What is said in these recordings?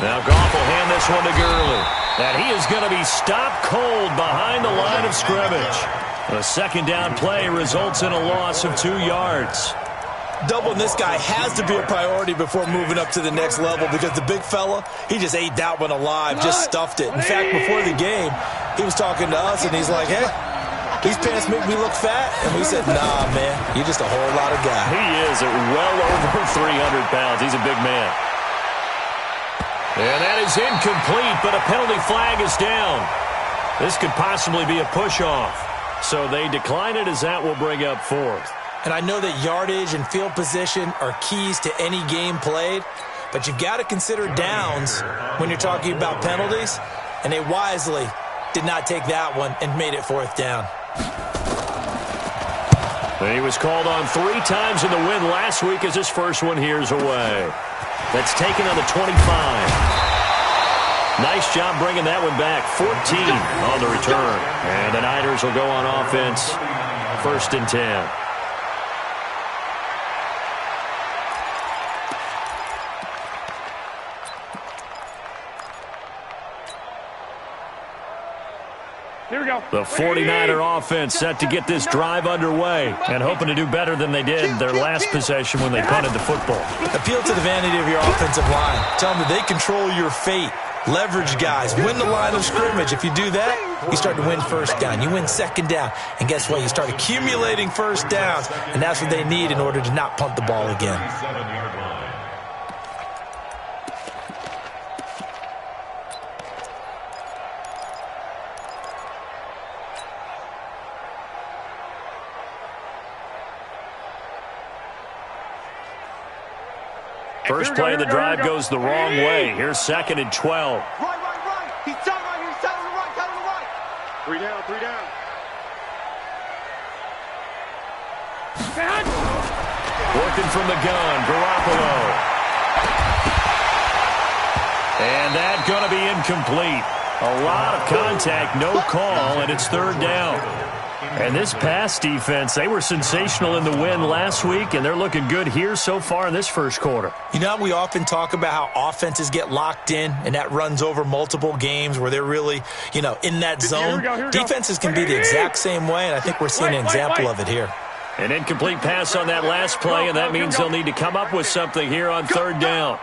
Now Goff will hand this one to Gurley. And he is going to be stopped cold behind the line of scrimmage. A second down play results in a loss of 2 yards. Doubling this guy has to be a priority before moving up to the next level because the big fella, he just ate that one alive, just stuffed it. In fact, before the game, he was talking to us, and he's like, hey, these pants make me look fat. And we said, nah, man, you're just a whole lot of guy. He is at well over 300 pounds. He's a big man. And that is incomplete, but a penalty flag is down. This could possibly be a push-off. So they decline it as that will bring up fourth. And I know that yardage and field position are keys to any game played, but you've got to consider downs when you're talking about penalties, and they wisely did not take that one and made it fourth down. And he was called on 3 times in the win last week as his first one here's away. That's taken on the 25. Nice job bringing that one back. 14 on the return. And the Niners will go on offense, 1st and 10. Here we go. The 49er offense set to get this drive underway and hoping to do better than they did their last possession when they punted the football. Appeal to the vanity of your offensive line. Tell them that they control your fate. Leverage guys. Win the line of scrimmage. If you do that, you start to win first down. You win second down. And guess what? You start accumulating first downs. And that's what they need in order to not punt the ball again. First play of the drive goes the wrong way. Here's 2nd and 12. Right. He's telling the right. 3 down. Working from the gun, Garoppolo. And that's going to be incomplete. A lot of contact, no call, and it's 3rd down. And this pass defense, they were sensational in the win last week, and they're looking good here so far in this first quarter. You know, we often talk about how offenses get locked in, and that runs over multiple games where they're really, in that zone. Defenses can be the exact same way, and I think we're seeing an example of it here. An incomplete pass on that last play, and that means they'll need to come up with something here on 3rd down.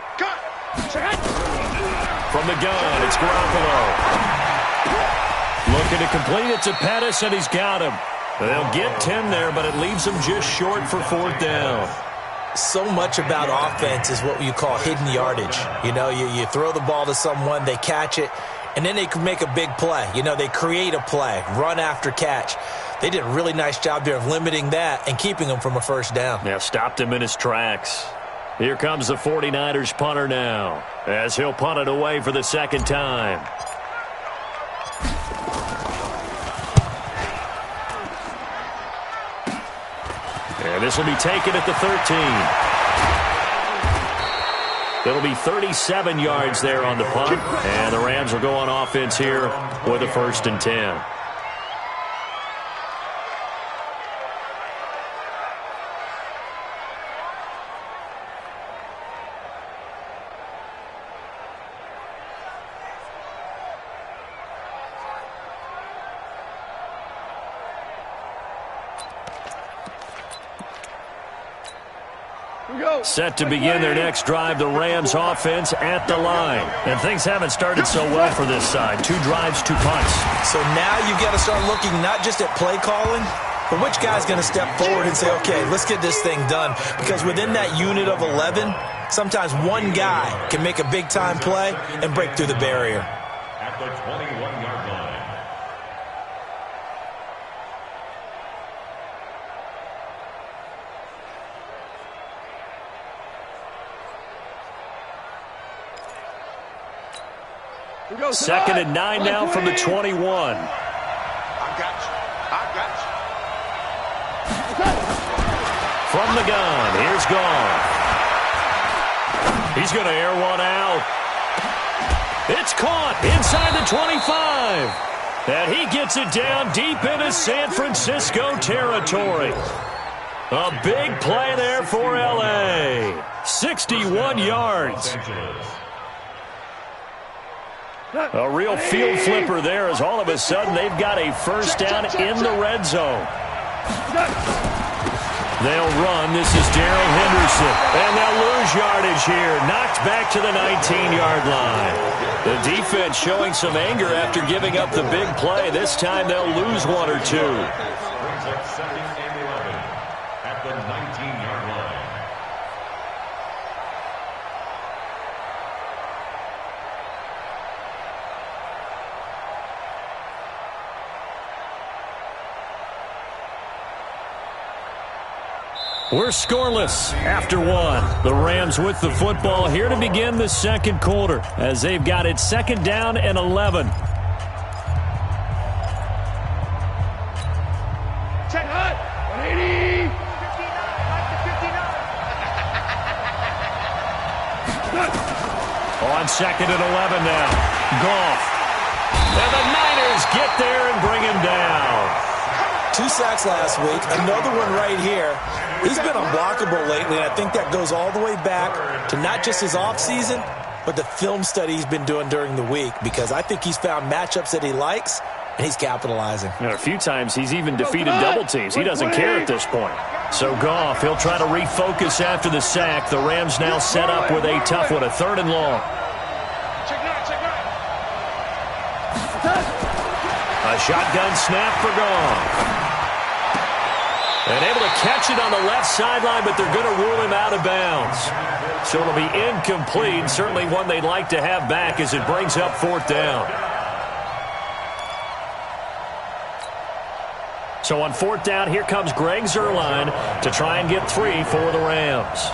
From the gun, it's Garoppolo. Looking to complete it to Pettis, and he's got him. They'll get 10 there, but it leaves them just short for 4th down. So much about offense is what you call hidden yardage. You throw the ball to someone, they catch it, and then they can make a big play. They create a play, run after catch. They did a really nice job there of limiting that and keeping him from a first down. Yeah, stopped him in his tracks. Here comes the 49ers punter now, as he'll punt it away for the 2nd time. And this will be taken at the 13. It'll be 37 yards there on the punt. And the Rams will go on offense here with a 1st and 10. Set to begin their next drive, the Rams offense at the line. And things haven't started so well for this side. 2 drives, 2 punts. So now you've got to start looking not just at play calling, but which guy's going to step forward and say, okay, let's get this thing done. Because within that unit of 11, sometimes one guy can make a big-time play and break through the barrier. At the 21-yard line. Second and 9 now from the 21. I got you. From the gun, here's Goff. He's going to air one out. It's caught inside the 25. And he gets it down deep into San Francisco territory. A big play there for L.A. 61 yards. A real field flipper there as all of a sudden they've got a first down in the red zone. They'll run. This is Darrell Henderson. And they'll lose yardage here. Knocked back to the 19-yard line. The defense showing some anger after giving up the big play. This time they'll lose one or two. Brings up 2nd and 11 at the 19-yard line. We're scoreless after one. The Rams with the football here to begin the second quarter as they've got it 2nd down and 11. Check hut. 180. 59. On 2nd and 11 now. Goff. And the Niners get there and bring him down. 2 sacks last week, another one right here. He's been unblockable lately, and I think that goes all the way back to not just his offseason, but the film study he's been doing during the week, because I think he's found matchups that he likes, and he's capitalizing. A few times he's even defeated double teams. He doesn't care at this point. So Goff, he'll try to refocus after the sack. The Rams now set up with a tough one, a 3rd and long. A shotgun snap for Goff. And able to catch it on the left sideline, but they're going to rule him out of bounds. So it'll be incomplete. Certainly one they'd like to have back as it brings up 4th down. So on 4th down, here comes Greg Zuerlein to try and get 3 for the Rams.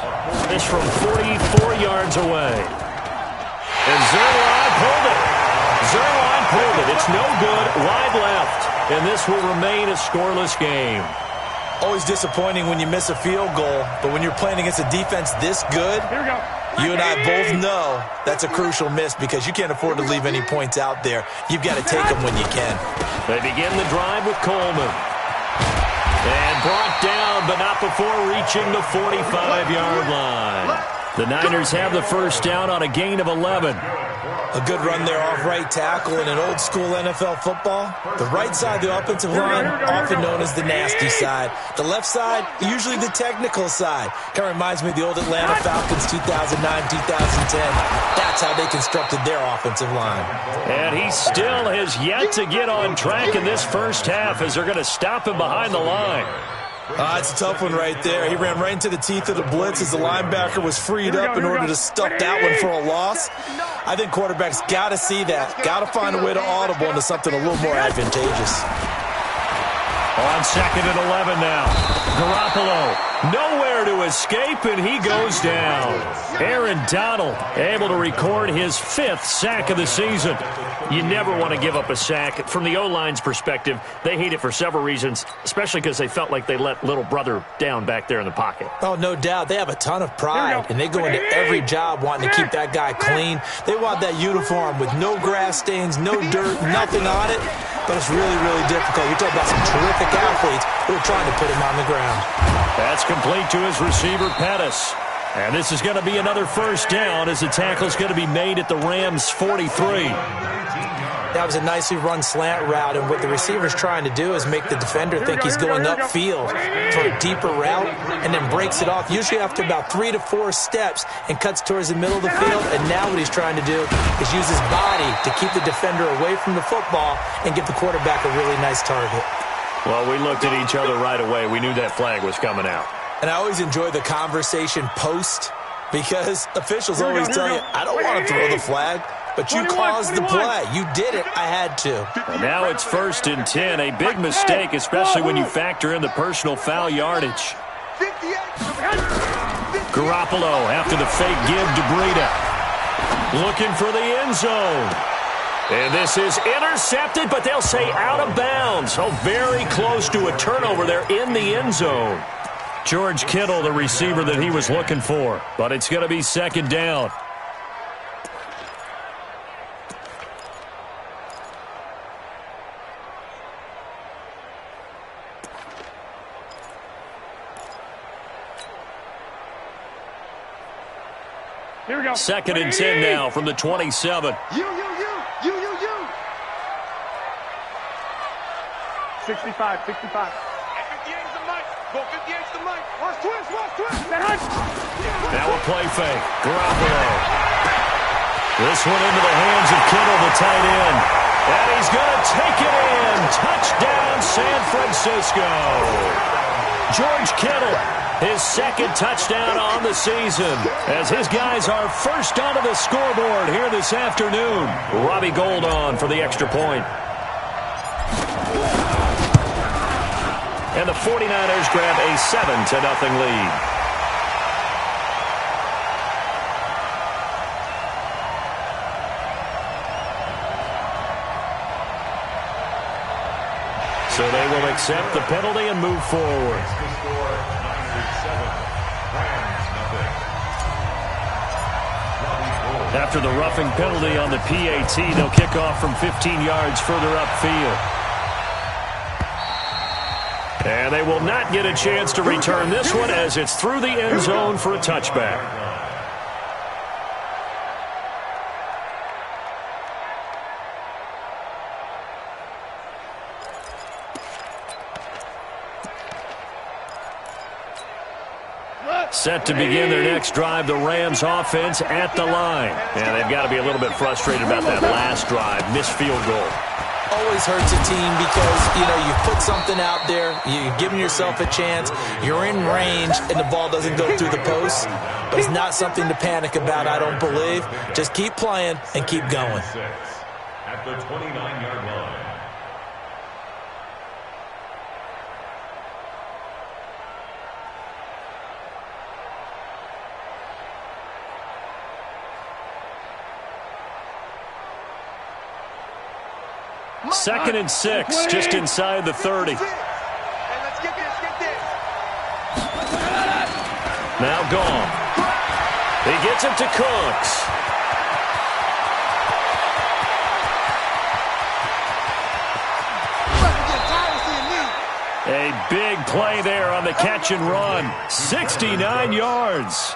This from 44 yards away. And Zuerlein pulled it. Zuerlein pulled it. It's no good. Wide left. And this will remain a scoreless game. Always disappointing when you miss a field goal, but when you're playing against a defense this good, you and I both know that's a crucial miss because you can't afford to leave any points out there. You've got to take them when you can. They begin the drive with Coleman. And brought down, but not before reaching the 45-yard line. The Niners have the first down on a gain of 11. A good run there off right tackle in an old-school NFL football. The right side of the offensive line, often known as the nasty side. The left side, usually the technical side. Kind of reminds me of the old Atlanta Falcons 2009-2010. That's how they constructed their offensive line. And he still has yet to get on track in this first half as they're going to stop him behind the line. It's a tough one right there. He ran right into the teeth of the blitz as the linebacker was freed up in order to stuff that one for a loss. I think quarterbacks got to see that. Got to find a way to audible into something a little more advantageous. On 2nd and 11 now. Garoppolo nowhere to escape, and he goes down. Aaron Donald able to record his 5th sack of the season. You never want to give up a sack. From the O-line's perspective, they hate it for several reasons, especially because they felt like they let little brother down back there in the pocket. Oh, no doubt. They have a ton of pride, and they go into every job wanting to keep that guy clean. They want that uniform with no grass stains, no dirt, nothing on it. But it's really, really difficult. You're talking about some terrific athletes who are trying to put him on the ground. That's complete to his receiver, Pettis. And this is going to be another first down as the tackle is going to be made at the Rams' 43. That was a nicely run slant route, and what the receiver's trying to do is make the defender think he's going upfield for a deeper route and then breaks it off, usually after about 3 to 4 steps, and cuts towards the middle of the field. And now what he's trying to do is use his body to keep the defender away from the football and give the quarterback a really nice target. Well, we looked at each other right away. We knew that flag was coming out. And I always enjoy the conversation post because officials always tell you, I don't want to throw the flag. But you caused the play. You did it. I had to. And now it's 1st and 10. A big mistake, especially when you factor in the personal foul yardage. Garoppolo after the fake give to Breida. Looking for the end zone. And this is intercepted, but they'll say out of bounds. Oh, very close to a turnover there in the end zone. George Kittle, the receiver that he was looking for. But it's going to be 2nd down. Here we go. 2nd and 10 now from the 27. You. 65, 65. At 58's the mic. Go 58's the mic. Watch twist, watch twist. Now a play fake. Garoppolo. This one into the hands of Kittle, the tight end. And he's going to take it in. Touchdown, San Francisco. George Kittle, his second touchdown on the season, as his guys are first onto the scoreboard here this afternoon. Robbie Gould on for the extra point. And the 49ers grab a 7-0 lead. So they will accept the penalty and move forward. After the roughing penalty on the PAT, they'll kick off from 15 yards further upfield. And they will not get a chance to return this one as it's through the end zone for a touchback. Set to begin their next drive, the Rams offense at the line. And they've got to be a little bit frustrated about that last drive, missed field goal. Always hurts a team because, you put something out there, you're giving yourself a chance, you're in range, and the ball doesn't go through the post. But it's not something to panic about, I don't believe. Just keep playing and keep going. At the 29-yard line. Second and 6, just inside the 30. Hey, let's get this. Now gone. He gets it to Cooks. A big play there on the catch and run. 69 yards.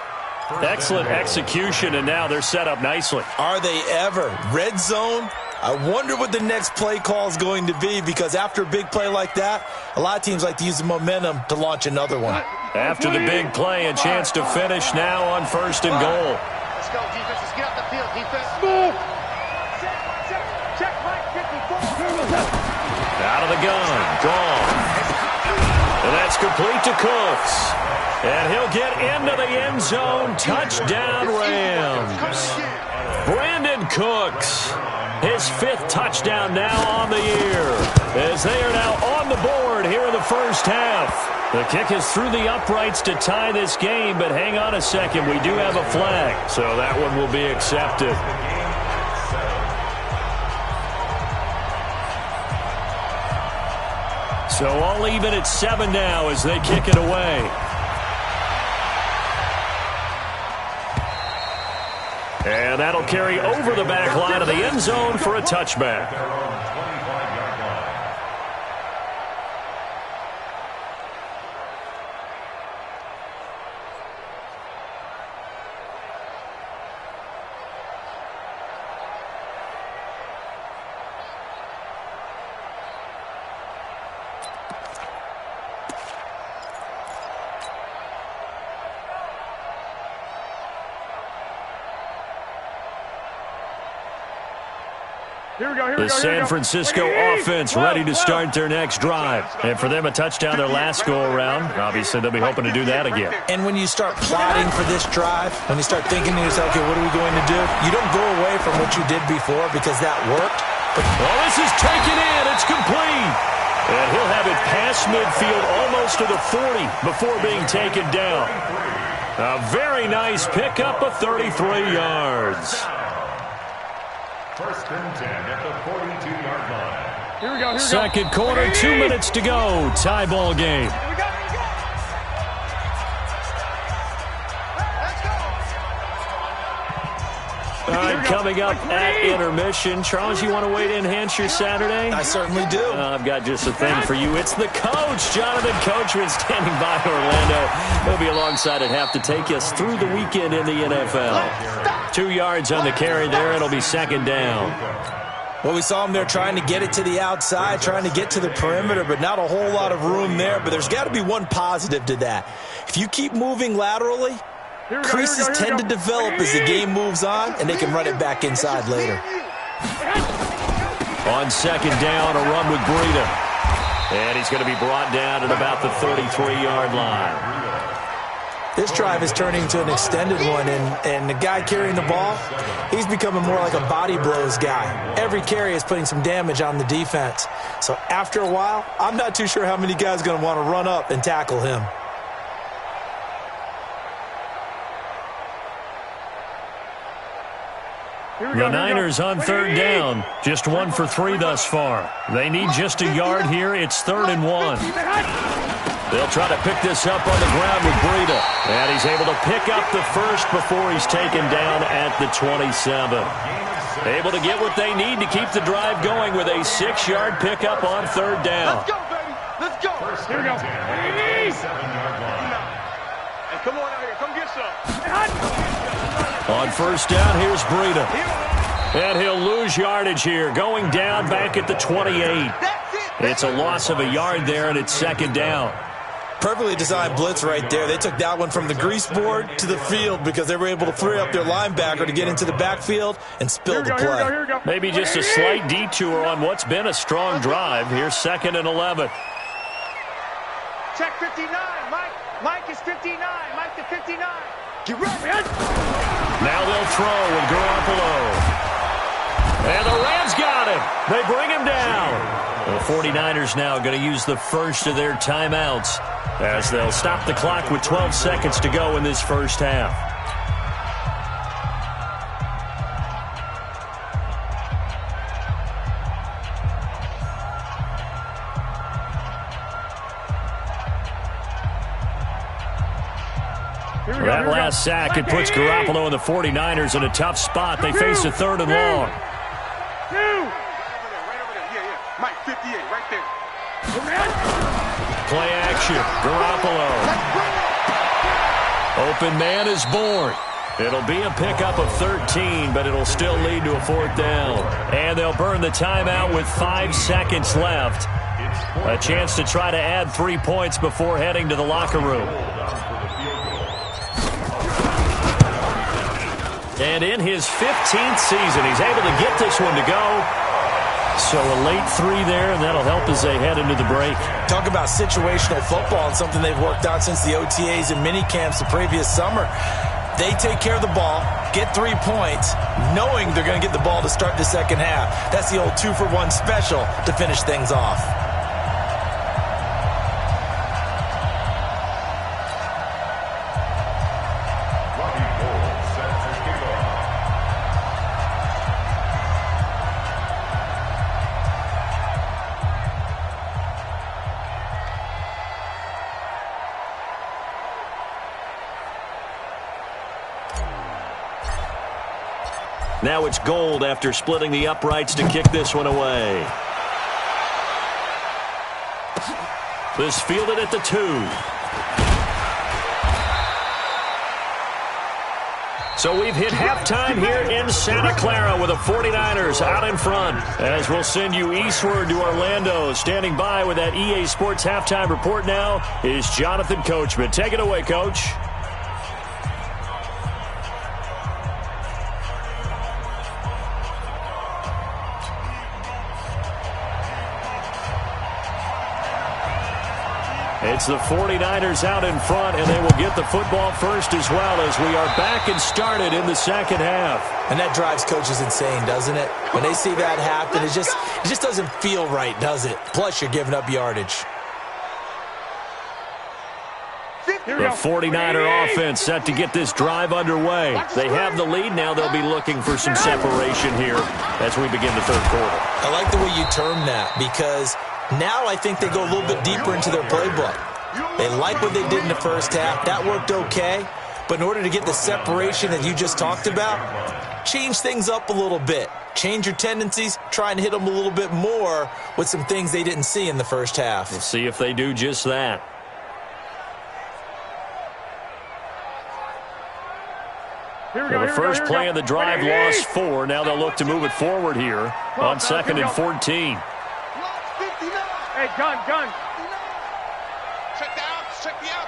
Excellent execution, and now they're set up nicely. Are they ever? Red zone? I wonder what the next play call is going to be, because after a big play like that, a lot of teams like to use the momentum to launch another one. After the big play, a chance to finish now on 1st and goal. Let's go, defense. Let's get up the field, defense. Move. Check right 54. Out of the gun. Gone. And that's complete to Cooks. And he'll get into the end zone. Touchdown, Rams. Brandon Cooks. His 5th touchdown now on the year, as they are now on the board here in the first half. The kick is through the uprights to tie this game, but hang on a second. We do have a flag, so that one will be accepted. So all even at 7 now as they kick it away. And that'll carry over the back line of the end zone for a touchback. The San Francisco offense ready to start their next drive. And for them, a touchdown their last go-around. Obviously, they'll be hoping to do that again. And when you start plotting for this drive, when you start thinking to yourself, okay, what are we going to do? You don't go away from what you did before because that worked. Well, this is taken in. It's complete. And he'll have it past midfield almost to the 40 before being taken down. A very nice pickup of 33 yards. First and 10 at the 42-yard line. Here we go. Second quarter, 2 minutes to go. Tie ball game. Here we go. All right, coming up at intermission. Charles, you want to wait to enhance your Saturday? I certainly do. I've got just a thing for you. It's the coach, Jonathan Coachman, standing by Orlando. He'll be alongside at half to take us through the weekend in the NFL. 2 yards on the carry there. It'll be second down. Well, we saw him there trying to get it to the outside, trying to get to the perimeter, but not a whole lot of room there. But there's got to be one positive to that. If you keep moving laterally, creases tend to develop as the game moves on, and they can run it back inside later. On second down, a run with Breida. And he's going to be brought down at about the 33-yard line. This drive is turning into an extended one, and the guy carrying the ball, he's becoming more like a body blows guy. Every carry is putting some damage on the defense. So after a while, I'm not too sure how many guys are going to want to run up and tackle him. The Niners on third down, just 1 for 3 thus far. They need just a yard here. It's 3rd and 1. They'll try to pick this up on the ground with Breida. And he's able to pick up the first before he's taken down at the 27. Able to get what they need to keep the drive going with a 6-yard pickup on third down. Let's go, baby. Let's go. Here we go. 7-yard line. Hey, come on out here. Come get some. On first down, here's Breida. And he'll lose yardage here, going down back at the 28. It's a loss of a yard there, and it's second down. Perfectly designed blitz right there. They took that one from the grease board to the field because they were able to free up their linebacker to get into the backfield and spill the play. Maybe just a slight detour on what's been a strong drive. Here's 2nd and 11. Check 59. Mike is 59. Mike to 59. Get ready. Now they'll throw with Garoppolo. And the Rams got him. They bring him down. The 49ers now going to use the first of their timeouts as they'll stop the clock with 12 seconds to go in this first half. That last sack, it puts Garoppolo and the 49ers in a tough spot. They face a 3rd and long. Mike, 58, right there. Play action. Garoppolo. Open man is born. It'll be a pickup of 13, but it'll still lead to a 4th down. And they'll burn the timeout with 5 seconds left. A chance to try to add 3 points before heading to the locker room. And in his 15th season, he's able to get this one to go. So a late 3 there, and that'll help as they head into the break. Talk about situational football and something they've worked on since the OTAs and mini camps the previous summer. They take care of the ball, get 3 points, knowing they're going to get the ball to start the second half. That's the old 2-for-1 special to finish things off. Now it's Gold after splitting the uprights to kick this one away. This fielded at the 2. So we've hit halftime here in Santa Clara with the 49ers out in front. As we'll send you eastward to Orlando. Standing by with that EA Sports halftime report now is Jonathan Coachman. Take it away, Coach. It's the 49ers out in front, and they will get the football first as well as we are back and started in the second half. And that drives coaches insane, doesn't it? When they see that happen, it just doesn't feel right, does it? Plus, you're giving up yardage. The 49er offense set to get this drive underway. They have the lead. Now they'll be looking for some separation here as we begin the third quarter. I like the way you term that because now I think they go a little bit deeper into their playbook. They like what they did in the first half. That worked okay. But in order to get the separation that you just talked about, change things up a little bit. Change your tendencies. Try and hit them a little bit more with some things they didn't see in the first half. We'll see if they do just that. Well, the first play of the drive lost 4. Now they'll look to move it forward here on 2nd and 14. Hey, gun. Check the out.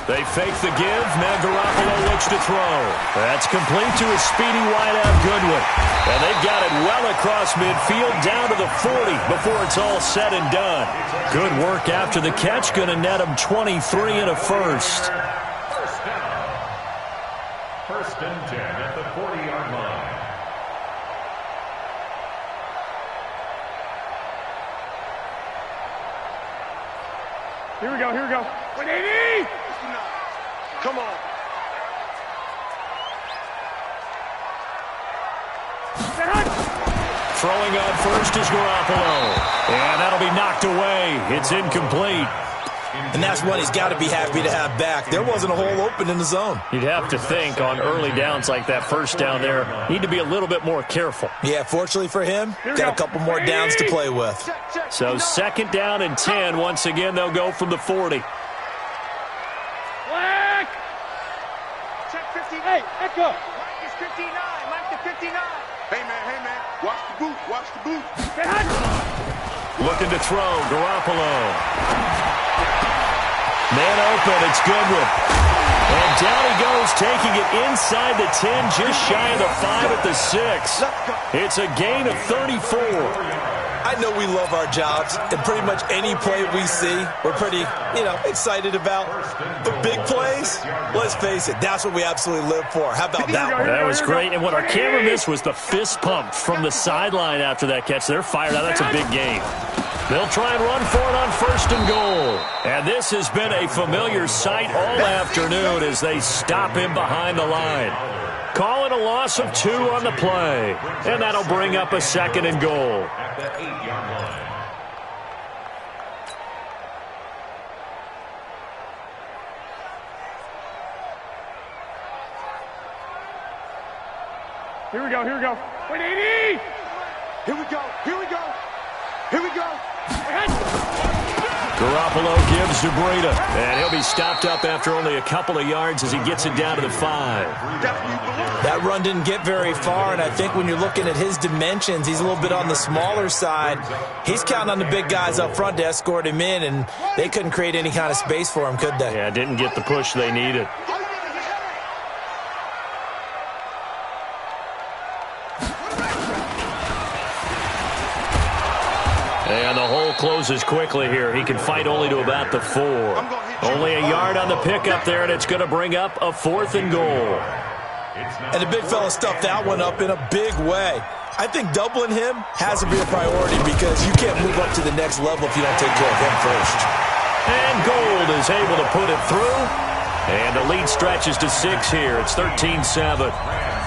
They fake the give. Now Garoppolo looks to throw. That's complete to his speedy wideout Goodwin. And they've got it well across midfield down to the 40 before it's all said and done. Good work after the catch. Going to net him 23 and a first. First and 10 at the 40-yard line. Here we go. 180! Come on. Throwing on first is Garoppolo. And that'll be knocked away. It's incomplete. And that's one he's got to be happy to have back. There wasn't a hole open in the zone. You'd have to think on early downs like that first down there, need to be a little bit more careful. Yeah, fortunately for him, got a couple more downs to play with. So 2nd down and 10. Once again, they'll go from the 40. Black! Check 59. Echo. Mike is 59. Mike to 59. Hey, man. Watch the boot. Looking to throw. Garoppolo. Man open, it's Goodwin. And down he goes, taking it inside the 10, just shy of the 5 at the 6. It's a gain of 34. I know we love our jobs, and pretty much any play we see, we're pretty, excited about. But big plays, let's face it, that's what we absolutely live for. How about that one? That was great, and what our camera missed was the fist pump from the sideline after that catch. They're fired out. That's a big game. They'll try and run for it on 1st and goal. And this has been a familiar sight all afternoon as they stop him behind the line. Calling a loss of 2 on the play. And that'll bring up a 2nd and goal. At the 8-yard line. Here we go. 180! Here we go. Garoppolo gives to Breida. And he'll be stopped up after only a couple of yards as he gets it down to the 5. That run didn't get very far, and I think when you're looking at his dimensions, he's a little bit on the smaller side. He's counting on the big guys up front to escort him in, and they couldn't create any kind of space for him, could they? Yeah, didn't get the push they needed. And the hole closes quickly here. He can fight only to about the 4. Only a yard on the pickup there, and it's going to bring up a 4th and goal. And the big fella stuffed that one up in a big way. I think doubling him has to be a priority because you can't move up to the next level if you don't take care of him first. And Gold is able to put it through. And the lead stretches to 6 here. It's 13-7.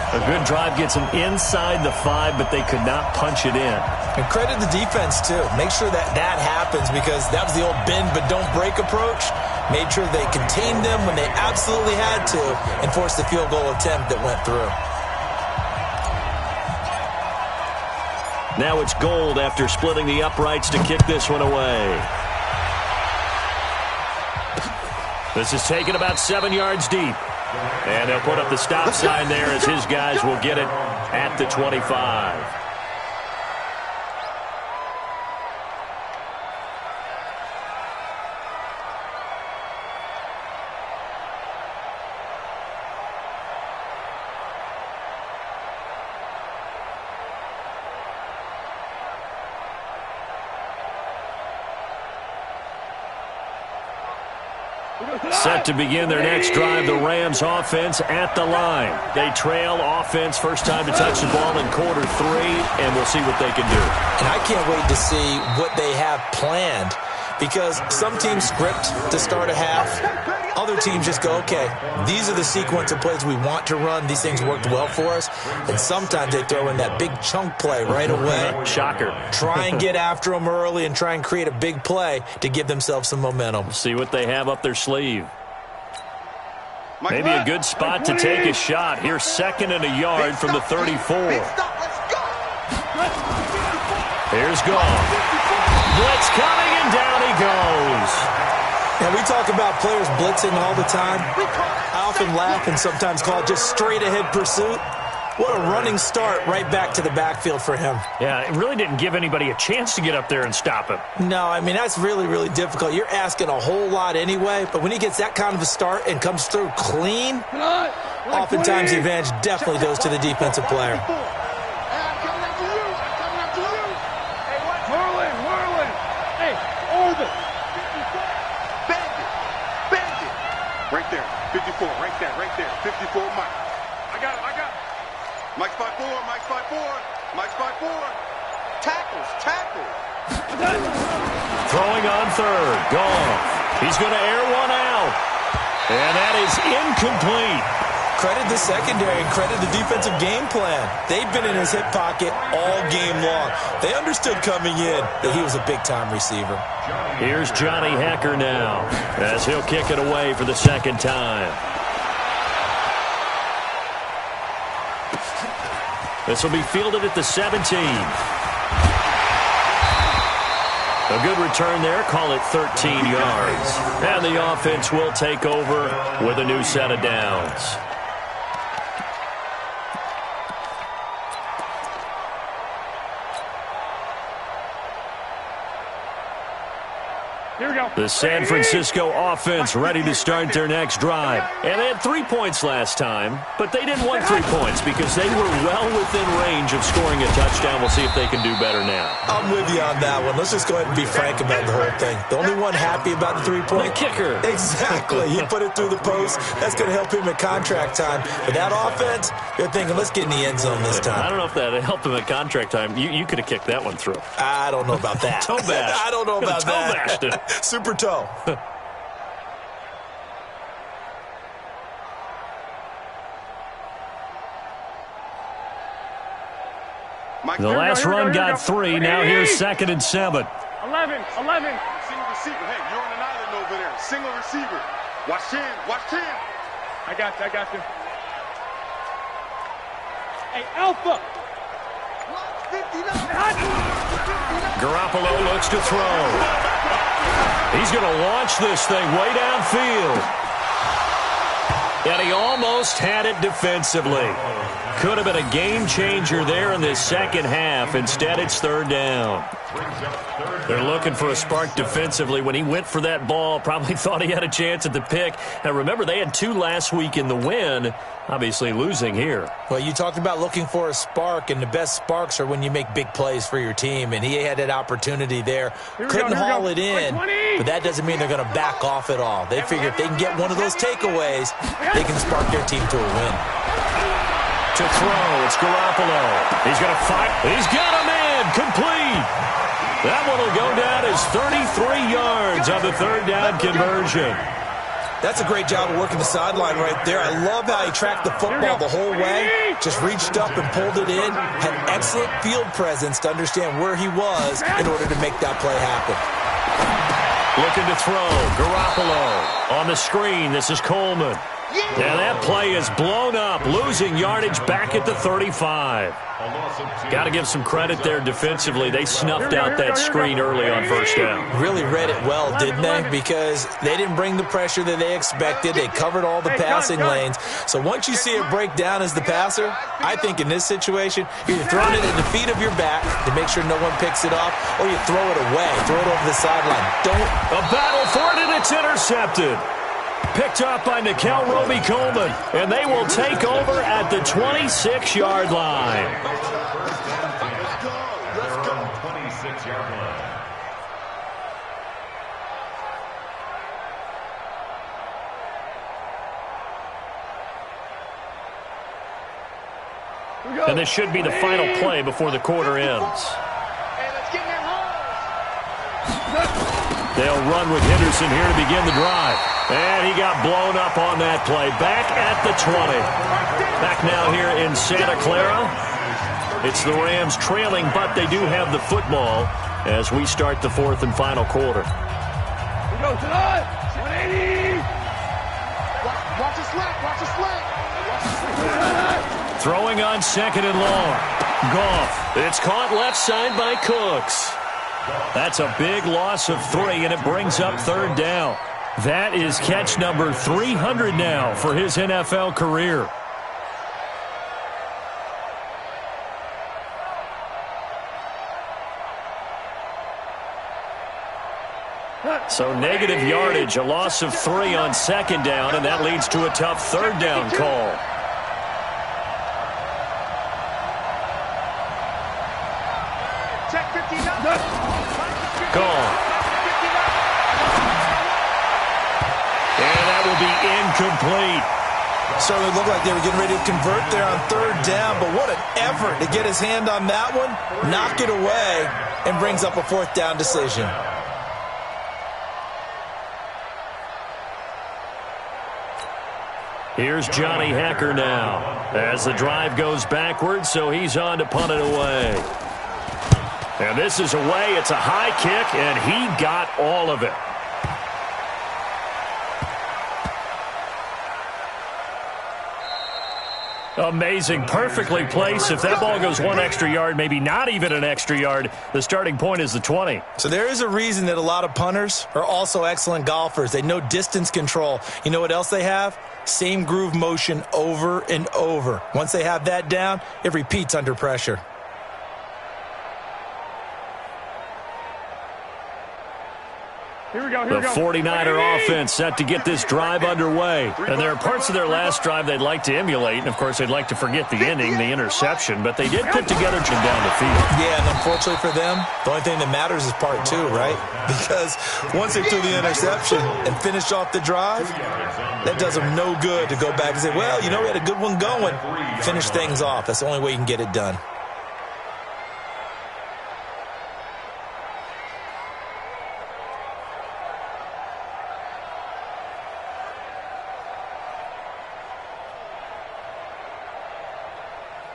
A good drive gets them inside the 5, but they could not punch it in. And credit the defense, too. Make sure that happens because that was the old bend but don't break approach. Made sure they contained them when they absolutely had to and forced the field goal attempt that went through. Now it's Gold after splitting the uprights to kick this one away. This is taken about 7 yards deep. And they'll put up the stop sign there as his guys will get it at the 25. Set to begin their next drive, the Rams offense at the line. They trail offense, first time to touch the ball in quarter 3, and we'll see what they can do. And I can't wait to see what they have planned because some teams script to start a half. Other teams just go, okay, these are the sequence of plays we want to run. These things worked well for us. And sometimes they throw in that big chunk play right away. Shocker. Try and get after them early and try and create a big play to give themselves some momentum. See what they have up their sleeve. Maybe a good spot to take a shot. Here's 2nd and a yard from the 34. Here's Goff. Blitz coming, and down he goes. And we talk about players blitzing all the time. I often laugh and sometimes call it just straight-ahead pursuit. What a running start right back to the backfield for him. Yeah, it really didn't give anybody a chance to get up there and stop him. No, I mean, that's really, really difficult. You're asking a whole lot anyway, but when he gets that kind of a start and comes through clean, oftentimes the advantage definitely goes to the defensive player. Right there, 54, right there, 54, Mike. I got it. Mike's by 4, Mike's by 4. Tackles. Throwing on third, Goff. He's going to air one out. And that is incomplete. Credit the secondary and credit the defensive game plan. They've been in his hip pocket all game long. They understood coming in that he was a big-time receiver. Here's Johnny Hecker now as he'll kick it away for the second time. This will be fielded at the 17. A good return there. Call it 13 yards. And the offense will take over with a new set of downs. Here we go. The San Francisco offense ready to start their next drive. And they had 3 points last time, but they didn't want 3 points because they were well within range of scoring a touchdown. We'll see if they can do better now. I'm with you on that one. Let's just go ahead and be frank about the whole thing. The only one happy about the 3-point? The kicker. Exactly. He put it through the post. That's going to help him at contract time. But that offense, they're thinking, let's get in the end zone this time. I don't know if that helped him at contract time. You could have kicked that one through. I don't know about that. Toe bash. I don't know about Toe that. bashed it. Super toe. The last run got 3. Now here's 2nd and 7. 11. Single receiver. Hey, you're on an island over there. Single receiver. Watch 10. I got you. Hey, Alpha. Garoppolo looks to throw. He's going to launch this thing way downfield. And he almost had it defensively. Could have been a game changer there in this second half. Instead, it's 3rd down. They're looking for a spark defensively. When he went for that ball, probably thought he had a chance at the pick. Now, remember, they had 2 last week in the win. Obviously losing here. Well, you talked about looking for a spark, and the best sparks are when you make big plays for your team, and he had that opportunity there. Couldn't haul it in, but that doesn't mean they're going to back off at all. They figure if they can get one of those takeaways, they can spark their team to a win. To throw, it's Garoppolo. He's going to fight. He's got a man. Complete. That one will go down as 33 yards on the 3rd down conversion. That's a great job of working the sideline right there. I love how he tracked the football the whole way. Just reached up and pulled it in. Had excellent field presence to understand where he was in order to make that play happen. Looking to throw. Garoppolo on the screen. This is Coleman. And that play is blown up, losing yardage back at the 35. Got to give some credit there defensively. They snuffed out that screen early on 1st down. Really read it well, didn't they? Because they didn't bring the pressure that they expected. They covered all the passing lanes. So once you see it break down as the passer, I think in this situation, you're throwing it at the feet of your back to make sure no one picks it off, or you throw it away, throw it over the sideline. A battle for it, and it's intercepted. Picked up by Nickel Roby-Coleman, and they will take over at the 26-yard line. Let's go. 26-yard line. And this should be the final play before the quarter ends. They'll run with Henderson here to begin the drive. And he got blown up on that play. Back at the 20. Back now here in Santa Clara. It's the Rams trailing, but they do have the football as we start the 4th and final quarter. We go tonight. 180. Watch the slack. Throwing on 2nd and long. Goff. It's caught left side by Cooks. That's a big loss of 3, and it brings up 3rd down. That is catch number 300 now for his NFL career. So negative yardage, a loss of 3 on second down, and that leads to a tough third down call. Gone. And that will be incomplete. Certainly looked like they were getting ready to convert there on third down, but what an effort to get his hand on that one, knock it away, and brings up a fourth down decision. Here's Johnny Hacker now as the drive goes backwards, so he's on to punt it away. And this is away. It's a high kick, and he got all of it. Amazing. Perfectly placed. If that ball goes 1 extra yard, maybe not even an extra yard, the starting point is the 20. So there is a reason that a lot of punters are also excellent golfers. They know distance control. You know what else they have? Same groove motion over and over. Once they have that down, it repeats under pressure. Here we go, the 49er offense set to get this drive underway. And there are parts of their last drive they'd like to emulate. And, of course, they'd like to forget the ending, the interception. But they did put together down the field. Yeah, and unfortunately for them, the only thing that matters is part 2, right? Because once they threw the interception and finished off the drive, that does them no good to go back and say, well, you know, we had a good one going. Finish things off. That's the only way you can get it done.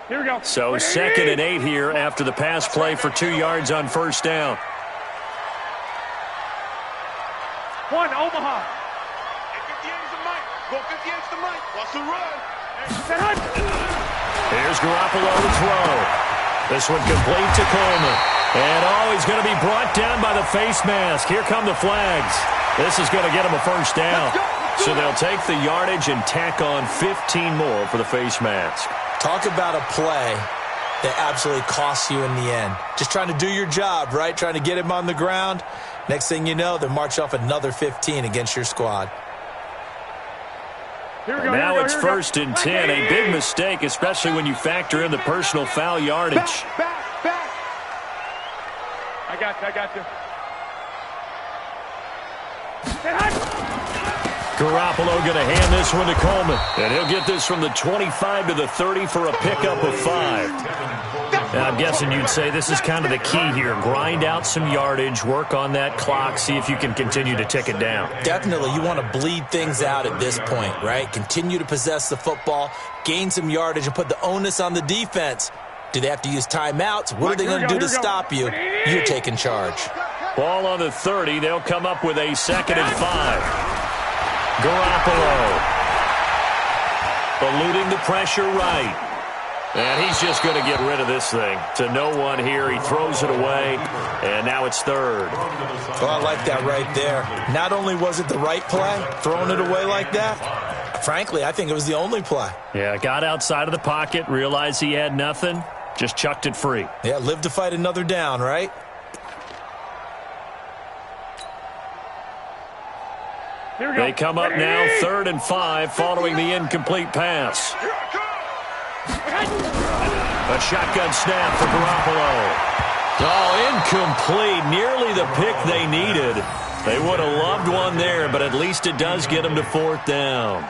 Here we go. So 2nd and 8 here after the pass play for 2 yards on first down. One, Omaha. 58's the mic. Go 58's the mic. Watch the run. Here's Garoppolo to throw. This one complete to Coleman. And, he's going to be brought down by the face mask. Here come the flags. This is going to get him a first down. So they'll take the yardage and tack on 15 more for the face mask. Talk about a play that absolutely costs you in the end. Just trying to do your job, right? Trying to get him on the ground. Next thing you know, they march off another 15 against your squad. Now it's 1st and 10. A big mistake, especially when you factor in the personal foul yardage. Back. I got you. Garoppolo going to hand this one to Coleman. And he'll get this from the 25 to the 30 for a pickup of 5. Now, I'm guessing you'd say this is kind of the key here. Grind out some yardage, work on that clock, see if you can continue to tick it down. Definitely. You want to bleed things out at this point, right? Continue to possess the football, gain some yardage, and put the onus on the defense. Do they have to use timeouts? What are they going to do to stop you? You're taking charge. Ball on the 30. They'll come up with a 2nd and 5. Garoppolo eluding the pressure right. And he's just going to get rid of this thing. To no one here. He throws it away. And now it's 3rd. Well, I like that right there. Not only was it the right play, throwing it away like that, frankly, I think it was the only play. Yeah, got outside of the pocket, realized he had nothing, just chucked it free. Yeah, live to fight another down, right? They come up now 3rd and 5 following the incomplete pass. A shotgun snap for Garoppolo. Incomplete. Nearly the pick they needed. They would have loved one there, but at least it does get them to 4th down.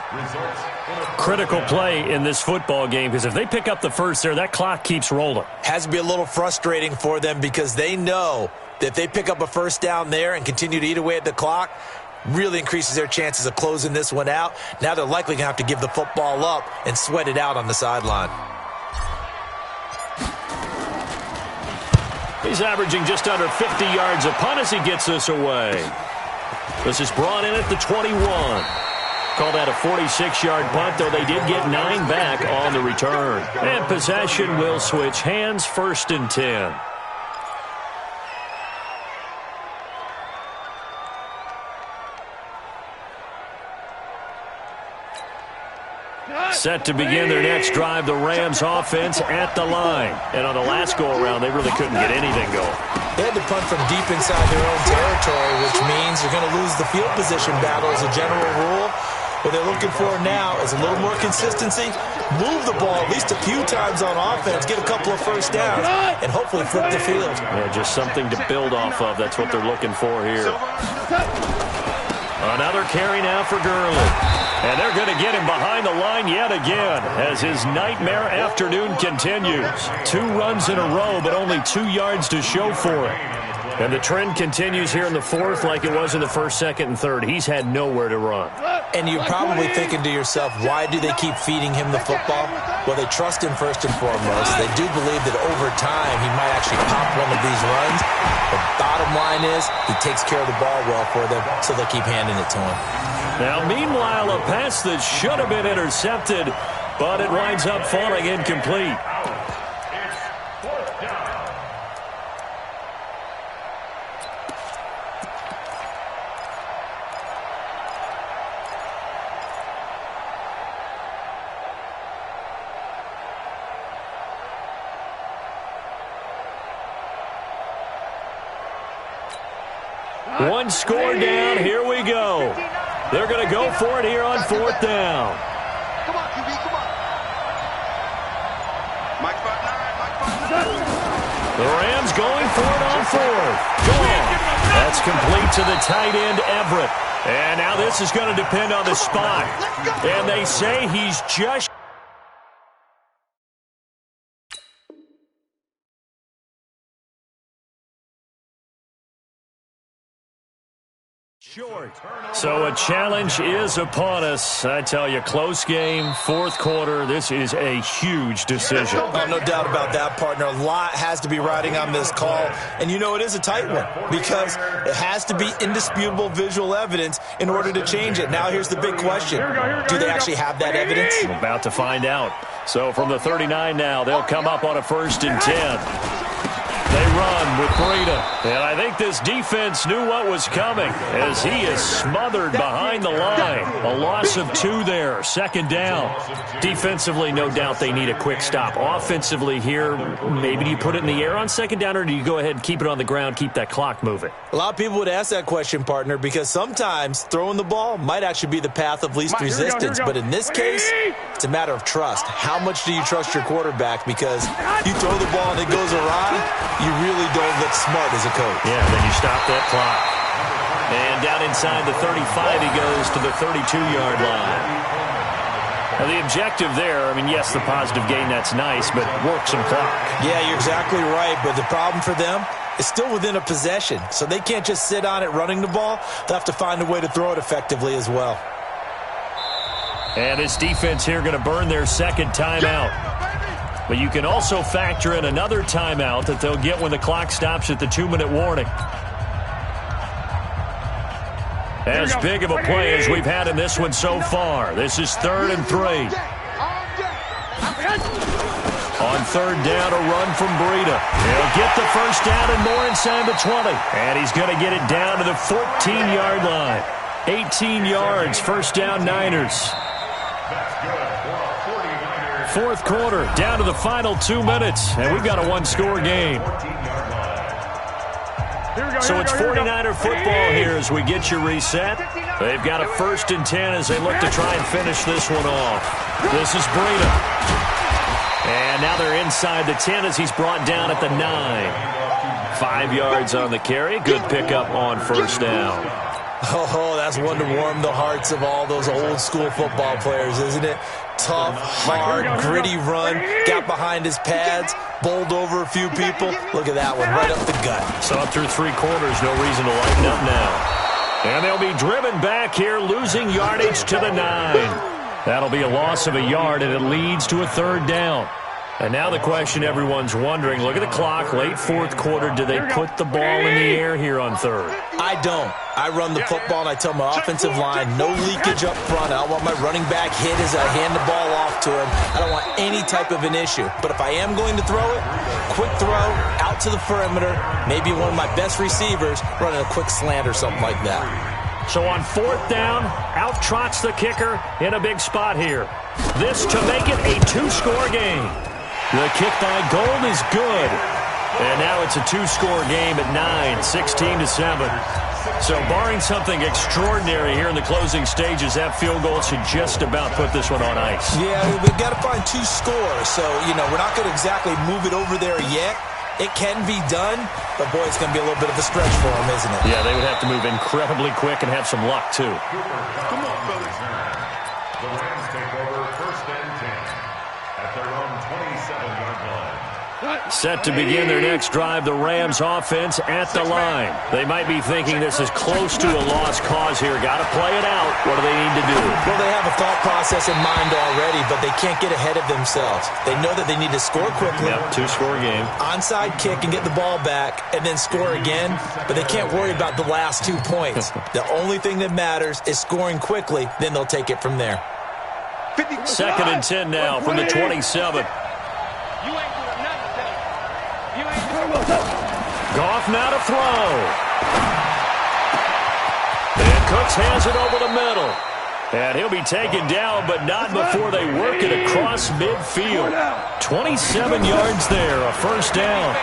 Critical play in this football game, because if they pick up the first there, that clock keeps rolling. Has to be a little frustrating for them because they know that if they pick up a first down there and continue to eat away at the clock, really increases their chances of closing this one out. Now they're likely going to have to give the football up and sweat it out on the sideline. He's averaging just under 50 yards a punt as he gets this away. This is brought in at the 21. Call that a 46-yard punt, though they did get 9 back on the return. And possession will switch hands, 1st and 10. Set to begin their next drive, the Rams offense at the line. And on the last go-around, they really couldn't get anything going. They had to punt from deep inside their own territory, which means you're going to lose the field position battle as a general rule. What they're looking for now is a little more consistency, move the ball at least a few times on offense, get a couple of first downs, and hopefully flip the field. Yeah, just something to build off of. That's what they're looking for here. Another carry now for Gurley. And they're going to get him behind the line yet again as his nightmare afternoon continues. 2 runs in a row, but only 2 yards to show for it. And the trend continues here in the fourth like it was in the first, second, and third. He's had nowhere to run. And you're probably thinking to yourself, why do they keep feeding him the football? Well, they trust him first and foremost. They do believe that over time he might actually pop one of these runs. The bottom line is he takes care of the ball well for them, so they keep handing it to him. Now, meanwhile, a pass that should have been intercepted, but it winds up falling incomplete. One score down. Here we go. They're going to go for it here on 4th down. Come on, QB, come on. Mike 5'9", The Rams going for it on 4th. Gone. That's complete to the tight end, Everett. And now this is going to depend on the spot. And they say he's just short. So a challenge is upon us. I tell you, close game, 4th quarter. This is a huge decision. Oh, no doubt about that, partner. A lot has to be riding on this call. And you know it is a tight one because it has to be indisputable visual evidence in order to change it. Now here's the big question. Do they actually have that evidence? We're about to find out. So from the 39 now, they'll come up on a 1st and 10. They run with Breida. And I think this defense knew what was coming as he is smothered behind the line. A loss of 2 there. 2nd down. Defensively, no doubt they need a quick stop. Offensively here, maybe do you put it in the air on 2nd down, or do you go ahead and keep it on the ground, keep that clock moving? A lot of people would ask that question, partner, because sometimes throwing the ball might actually be the path of least resistance. But in this case, it's a matter of trust. How much do you trust your quarterback? Because you throw the ball and it goes awry, you really don't look smart as a coach. Yeah, then you stop that clock. And down inside the 35, he goes to the 32-yard line. Now, the objective there, I mean, yes, the positive gain, that's nice, but work some clock. Yeah, you're exactly right, but the problem for them is still within a possession, so they can't just sit on it running the ball. They'll have to find a way to throw it effectively as well. And this defense here going to burn their 2nd timeout. But you can also factor in another timeout that they'll get when the clock stops at the 2-minute warning. As big of a play as we've had in this one so far. This is 3rd and 3. On 3rd down, a run from Breida. He'll get the 1st down and more inside the 20. And he's going to get it down to the 14-yard line. 18 yards, 1st down, Niners. 4th quarter, down to the final 2 minutes, and we've got a 1-score game. So it's 49er football here as we get you reset. They've got a 1st and 10 as they look to try and finish this one off. This is Breida. And now they're inside the 10 as he's brought down at the 9. 5 yards on the carry. Good pickup on 1st down. Oh, that's one to warm the hearts of all those old-school football players, isn't it? Tough, hard, gritty run, got behind his pads, bowled over a few people. Look at that one, right up the gut. So up through 3 quarters, no reason to lighten up now. And they'll be driven back here, losing yardage to the 9. That'll be a loss of a yard, and it leads to a 3rd down. And now the question everyone's wondering, look at the clock, late 4th quarter, do they put the ball in the air here on 3rd? I don't. I run the football, and I tell my offensive line, no leakage up front. I don't want my running back hit as I hand the ball off to him. I don't want any type of an issue. But if I am going to throw it, quick throw, out to the perimeter, maybe one of my best receivers running a quick slant or something like that. So on 4th down, out trots the kicker in a big spot here. This to make it a 2-score game. The kick by Gold is good. And now it's a 2-score game at 9, 16-7. So barring something extraordinary here in the closing stages, that field goal should just about put this one on ice. Yeah, we've got to find 2 scores. So, we're not going to exactly move it over there yet. It can be done, but, boy, it's going to be a little bit of a stretch for them, isn't it? Yeah, they would have to move incredibly quick and have some luck, too. Come on, fellas. The Rams take over 1st and 10 at their own 27-yard line. Set to begin their next drive, the Rams offense at the line. They might be thinking this is close to a lost cause here. Got to play it out. What do they need to do? Well, they have a thought process in mind already, but they can't get ahead of themselves. They know that they need to score quickly. Yep, 2-score game. Onside kick and get the ball back and then score again, but they can't worry about the last 2 points. The only thing that matters is scoring quickly, then they'll take it from there. 2nd and 10 now from the 27. Goff now to throw. And Cooks hands it over the middle. And he'll be taken down, but not before they work it across midfield. 27 yards there, a 1st down.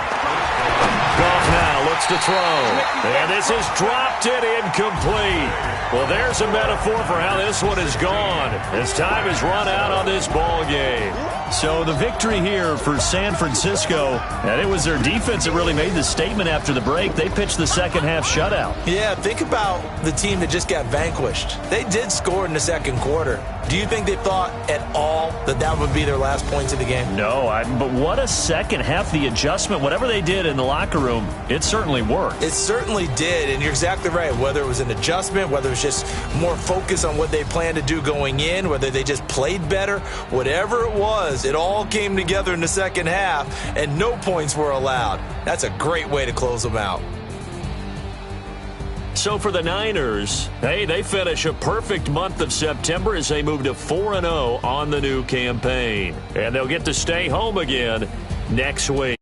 Goff now looks to throw. And this is dropped it incomplete. Well, there's a metaphor for how this one is gone. As time has run out on this ball game. So the victory here for San Francisco, and it was their defense that really made the statement after the break. They pitched the second half shutout. Yeah, think about the team that just got vanquished. They did score in the 2nd quarter. Do you think they thought at all that that would be their last points of the game? No, but what a second half. The adjustment, whatever they did in the locker room, it certainly worked. It certainly did, and you're exactly right. Whether it was an adjustment, whether it was just more focus on what they planned to do going in, whether they just played better, whatever it was, it all came together in the second half, and no points were allowed. That's a great way to close them out. So for the Niners, hey, they finish a perfect month of September as they move to 4-0 on the new campaign. And they'll get to stay home again next week.